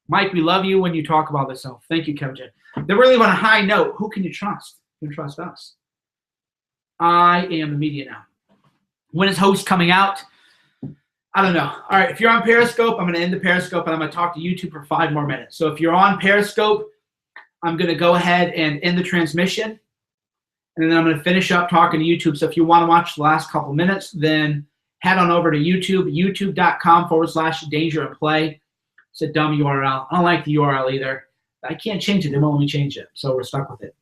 Mike, we love you when you talk about this. So thank you, Kevin. Then we're going to leave on a high note. Who can you trust? You can trust us. I am the media now. When is Hoaxed coming out? I don't know. All right, if you're on Periscope, I'm going to end the Periscope, and I'm going to talk to YouTube for 5 more minutes. So if you're on Periscope, I'm going to go ahead and end the transmission, and then I'm going to finish up talking to YouTube. So if you want to watch the last couple minutes, then head on over to YouTube, youtube.com/danger and play. It's a dumb URL. I don't like the URL either. I can't change it. They won't let me change it, so we're stuck with it.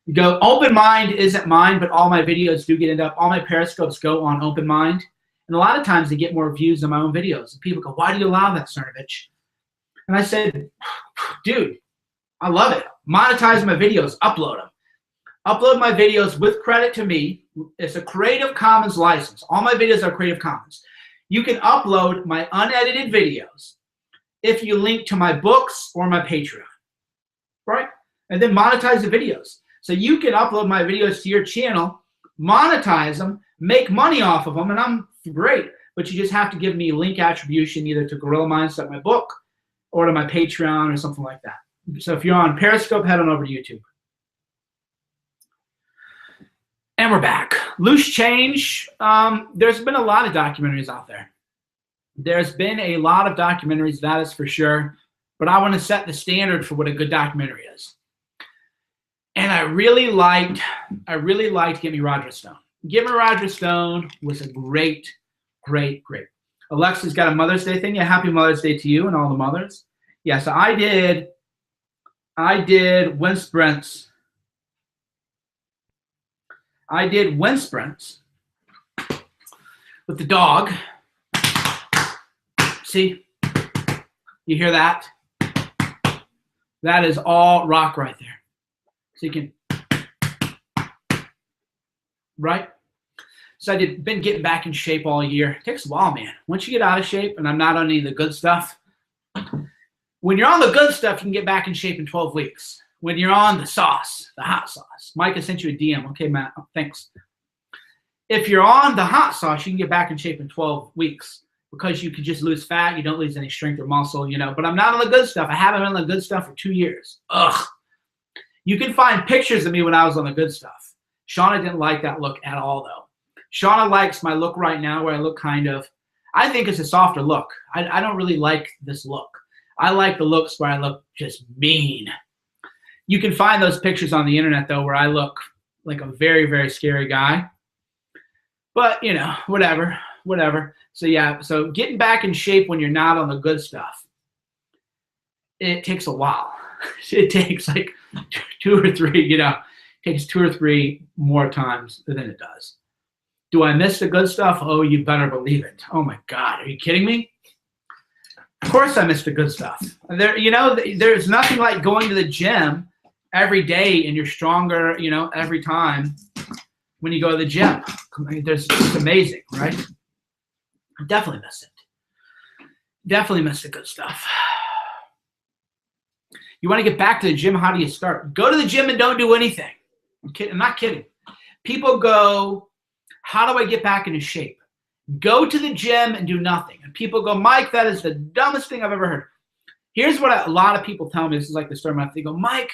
You go, Open Mind isn't mine, but all my videos do get ended up. All my Periscopes go on Open Mind. And a lot of times they get more views than my own videos. And people go, why do you allow that, Cernovich? And I said, dude, I love it. Monetize my videos, upload them. Upload my videos with credit to me. It's a Creative Commons license. All my videos are Creative Commons. You can upload my unedited videos if you link to my books or my Patreon, right? And then monetize the videos. So you can upload my videos to your channel, monetize them, make money off of them, and I'm great. But you just have to give me link attribution either to Gorilla Mindset, my book, or to my Patreon or something like that. So if you're on Periscope, head on over to YouTube. And we're back. Loose change. There's been a lot of documentaries out there. There's been a lot of documentaries, that is for sure. But I want to set the standard for what a good documentary is. And I really liked Get Me Roger Stone. Get Me Roger Stone was a great. Alexa's got a Mother's Day thing. Yeah, happy Mother's Day to you and all the mothers. Yeah, so I did wind sprints. I did wind sprints with the dog. See? You hear that? That is all rock right there. So you can, right? So I've been getting back in shape all year. It takes a while, man. Once you get out of shape, and I'm not on any of the good stuff, when you're on the good stuff, you can get back in shape in 12 weeks. When you're on the sauce, the hot sauce. Mike, I sent you a DM. Okay, Matt, thanks. If you're on the hot sauce, you can get back in shape in 12 weeks because you can just lose fat. You don't lose any strength or muscle, you know. But I'm not on the good stuff. I haven't been on the good stuff for 2 years. Ugh. You can find pictures of me when I was on the good stuff. Shauna didn't like that look at all, though. Shauna likes my look right now where I look kind of, I think it's a softer look. I don't really like this look. I like the looks where I look just mean. You can find those pictures on the internet, though, where I look like a very, very scary guy. But, you know, whatever. So, yeah, so getting back in shape when you're not on the good stuff, it takes a while. It takes like 2 or 3, you know, it takes 2 or 3 more times than it does. Do I miss the good stuff? Oh, you better believe it. Oh, my God. Are you kidding me? Of course I miss the good stuff. There's nothing like going to the gym every day and you're stronger, you know, every time when you go to the gym. It's amazing, right? I definitely miss it. Definitely miss the good stuff. You want to get back to the gym, how do you start? Go to the gym and don't do anything. I'm not kidding. People go, how do I get back into shape? Go to the gym and do nothing. And people go, Mike, that is the dumbest thing I've ever heard. Here's what a lot of people tell me. This is like the story of my life. They go, Mike,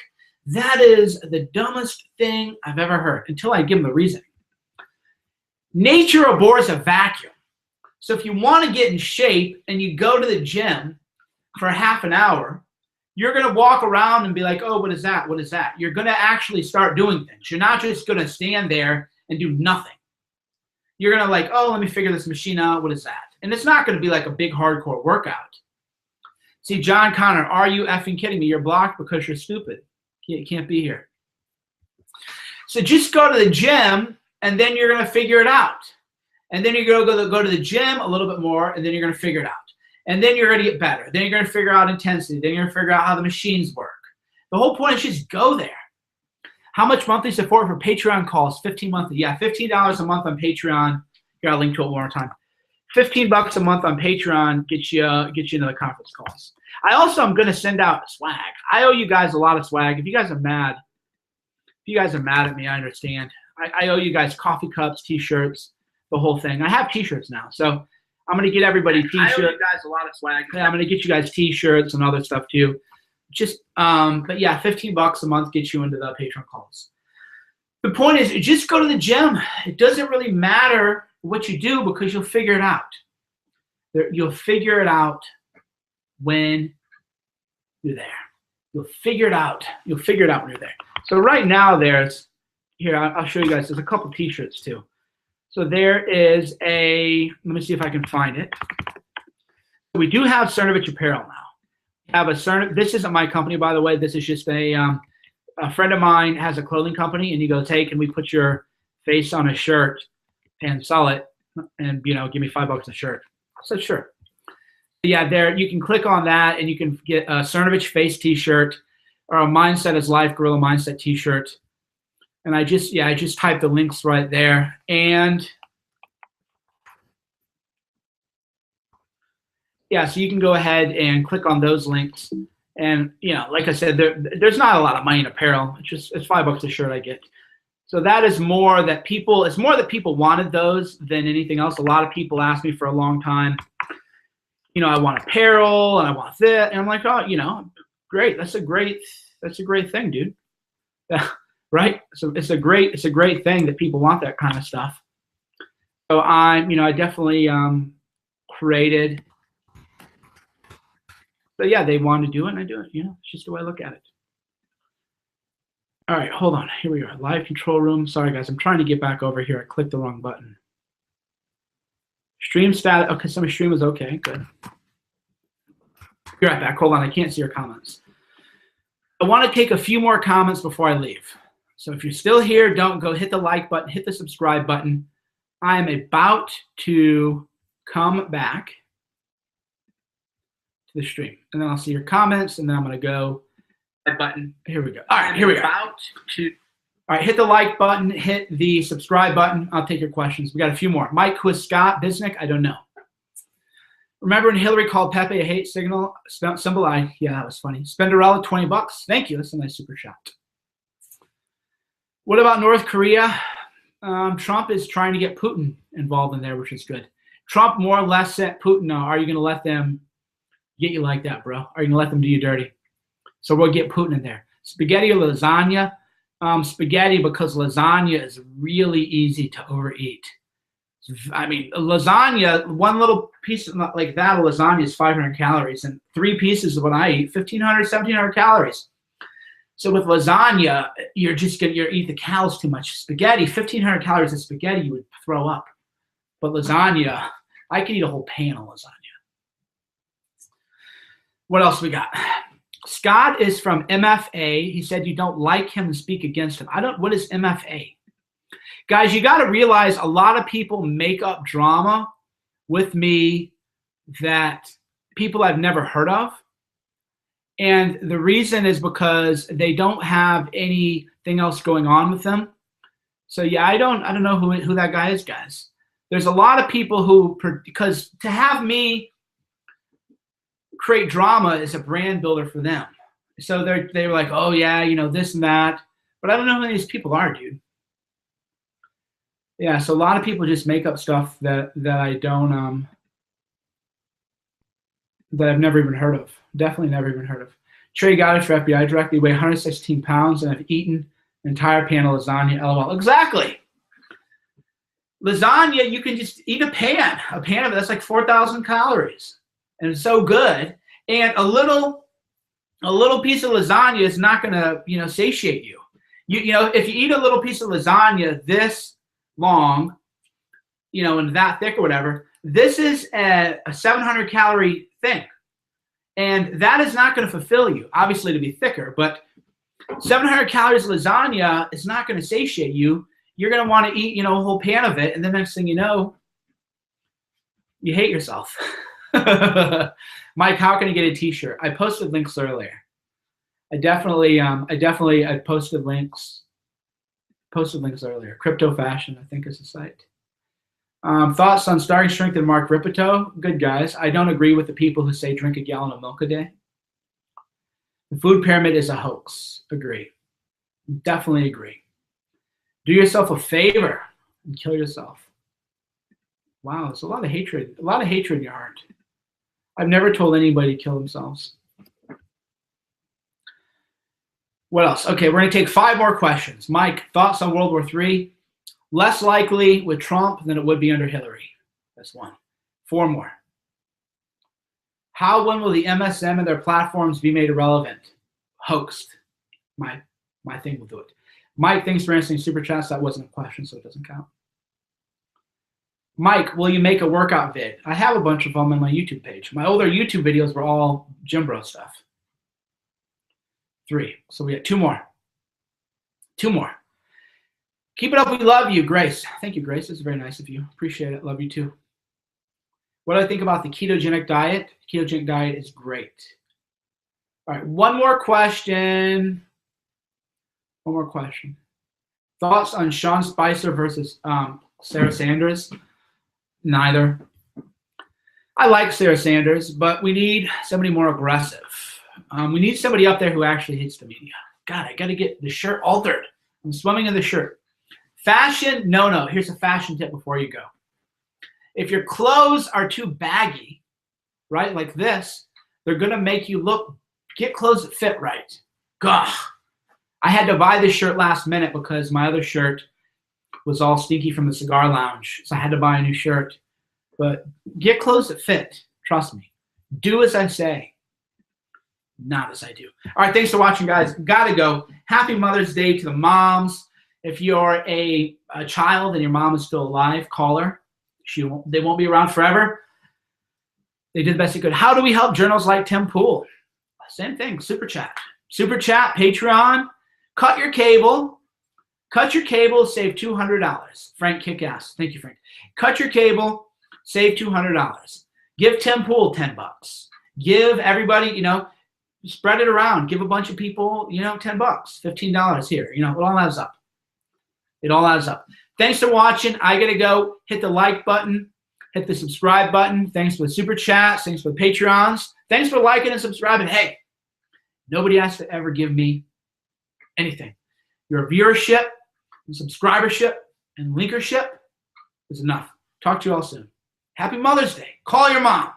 that is the dumbest thing I've ever heard, until I give them the reasoning. Nature abhors a vacuum. So if you want to get in shape and you go to the gym for half an hour, you're going to walk around and be like, oh, what is that? What is that? You're going to actually start doing things. You're not just going to stand there and do nothing. You're going to like, oh, let me figure this machine out. What is that? And it's not going to be like a big hardcore workout. See, John Connor, are you effing kidding me? You're blocked because you're stupid. You can't be here. So just go to the gym, and then you're going to figure it out. And then you're going to go to the gym a little bit more, and then you're going to figure it out. And then you're going to get better. Then you're going to figure out intensity. Then you're going to figure out how the machines work. The whole point is just go there. How much monthly support for Patreon calls? $15 monthly. Yeah, $15 a month on Patreon. Here, I'll link to it one more time. $15 a month on Patreon gets you into the conference calls. I also am going to send out swag. I owe you guys a lot of swag. If you guys are mad at me, I understand. I owe you guys coffee cups, T-shirts, the whole thing. I have T-shirts now, so I'm going to get everybody T-shirts. I owe you guys a lot of swag. Yeah, I'm going to get you guys T-shirts and other stuff too. Just, but yeah, $15 a month gets you into the Patreon calls. The point is, just go to the gym. It doesn't really matter what you do because you'll figure it out. You'll figure it out when you're there. You'll figure it out. You'll figure it out when you're there. So right now there's, here, I'll show you guys, there's a couple T-shirts too. So there is a, let me see if I can find it. We do have Cernovich apparel now. This isn't my company, by the way. This is just a friend of mine has a clothing company, and he goes, hey, can we put your face on a shirt and sell it and, you know, give me $5 a shirt? I said, sure. Yeah, there, you can click on that, and you can get a Cernovich face T-shirt or a Mindset is Life Gorilla Mindset T-shirt. And I just typed the links right there. And yeah, so you can go ahead and click on those links. And, you know, like I said, there's not a lot of money in apparel. It's $5 a shirt I get. So that is more that people, it's more that people wanted those than anything else. A lot of people asked me for a long time, you know, I want apparel and I want that. And I'm like, oh, you know, great. That's a great thing, dude. Yeah, right? So it's a great thing that people want that kind of stuff. So I definitely created. So yeah, they want to do it, and I do it. You know, it's just the way I look at it. All right, hold on. Here we are, live control room. Sorry, guys, I'm trying to get back over here. I clicked the wrong button. Stream status. Okay, so my stream was okay. Good. Be right back. Hold on, I can't see your comments. I want to take a few more comments before I leave. So if you're still here, don't go. Hit the like button. Hit the subscribe button. I am about to come back to the stream, and then I'll see your comments, and then I'm going to go. Button. Here we go. All right, here we go. All right, hit the like button. Hit the subscribe button. I'll take your questions. We got a few more. Mike, who is Scott Bisnick? I don't know. Remember when Hillary called Pepe a hate symbol? Yeah, that was funny. Spenderella, $20. Thank you. That's a nice super shot. What about North Korea? Trump is trying to get Putin involved in there, which is good. Trump more or less sent Putin. Are you going to let them get you like that, bro? Are you going to let them do you dirty? So we'll get Putin in there. Spaghetti or lasagna? Spaghetti, because lasagna is really easy to overeat. I mean, lasagna, one little piece like that of lasagna is 500 calories, and 3 pieces of what I eat, 1,500, 1,700 calories. So with lasagna, you're eat the calories too much. Spaghetti, 1,500 calories of spaghetti, you would throw up. But lasagna, I could eat a whole pan of lasagna. What else we got? Scott is from MFA. He said you don't like him and speak against him. What is MFA? Guys, you got to realize a lot of people make up drama with me that people I've never heard of. And the reason is because they don't have anything else going on with them. So yeah, I don't know who that guy is, guys. There's a lot of people who, because to have me create drama is a brand builder for them. So they're like, oh yeah, this and that. But I don't know who these people are, dude. Yeah, so a lot of people just make up stuff that I don't that I've never even heard of. Definitely never even heard of. Trey Goddard for FBI directly weigh 116 pounds and have eaten an entire pan of lasagna. LOL. Exactly. Lasagna, you can just eat a pan. A pan of it, that's like 4,000 calories. And it's so good. And a little piece of lasagna is not going to, satiate you. If you eat a little piece of lasagna this long, and that thick or whatever, this is a 700 calorie thing. And that is not going to fulfill you, obviously to be thicker, but 700 calories of lasagna is not going to satiate you. You're going to want to eat, a whole pan of it. And the next thing you know, you hate yourself. Mike, how can I get a t-shirt? I posted links earlier. I posted links earlier. Crypto Fashion, I think, is the site. Thoughts on starting strength and Mark Ripito? Good, guys. I don't agree with the people who say drink a gallon of milk a day. The food pyramid is a hoax. Agree. Definitely agree. Do yourself a favor and kill yourself. Wow, there's a lot of hatred. A lot of hatred in your heart. I've never told anybody to kill themselves. What else? Okay, we're going to take 5 more questions. Mike, thoughts on World War III? Less likely with Trump than it would be under Hillary. That's 1. 4 more. When will the MSM and their platforms be made irrelevant? Hoaxed. My thing will do it. Mike, thanks for answering super chats. That wasn't a question, so it doesn't count. Mike, will you make a workout vid? I have a bunch of them on my YouTube page. My older YouTube videos were all Gym Bro stuff. 3. So we got 2 more. 2 more. Keep it up. We love you, Grace. Thank you, Grace. It's very nice of you. Appreciate it. Love you too. What do I think about the ketogenic diet? Ketogenic diet is great. All right, one more question. Thoughts on Sean Spicer versus Sarah Sanders? Neither. I like Sarah Sanders, but we need somebody more aggressive. We need somebody up there who actually hates the media. God, I got to get the shirt altered. I'm swimming in the shirt. Fashion, no. Here's a fashion tip before you go. If your clothes are too baggy, right, like this, they're going to make you get clothes that fit right. Gosh, I had to buy this shirt last minute because my other shirt was all stinky from the cigar lounge. So I had to buy a new shirt. But get clothes that fit. Trust me. Do as I say, not as I do. All right, thanks for watching, guys. Gotta go. Happy Mother's Day to the moms. If you're a child and your mom is still alive, call her. They won't be around forever. They did the best they could. How do we help journals like Tim Pool? Same thing, super chat. Super chat, Patreon. Cut your cable. Save $200. Frank Kickass. Thank you, Frank. Cut your cable, save $200. Give Tim Pool $10. Give everybody, spread it around. Give a bunch of people, $10, $15 here. It all adds up. It all adds up. Thanks for watching. I got to go. Hit the like button. Hit the subscribe button. Thanks for the super chats. Thanks for the Patreons. Thanks for liking and subscribing. Hey, nobody has to ever give me anything. Your viewership and subscribership and linkership is enough. Talk to you all soon. Happy Mother's Day. Call your mom.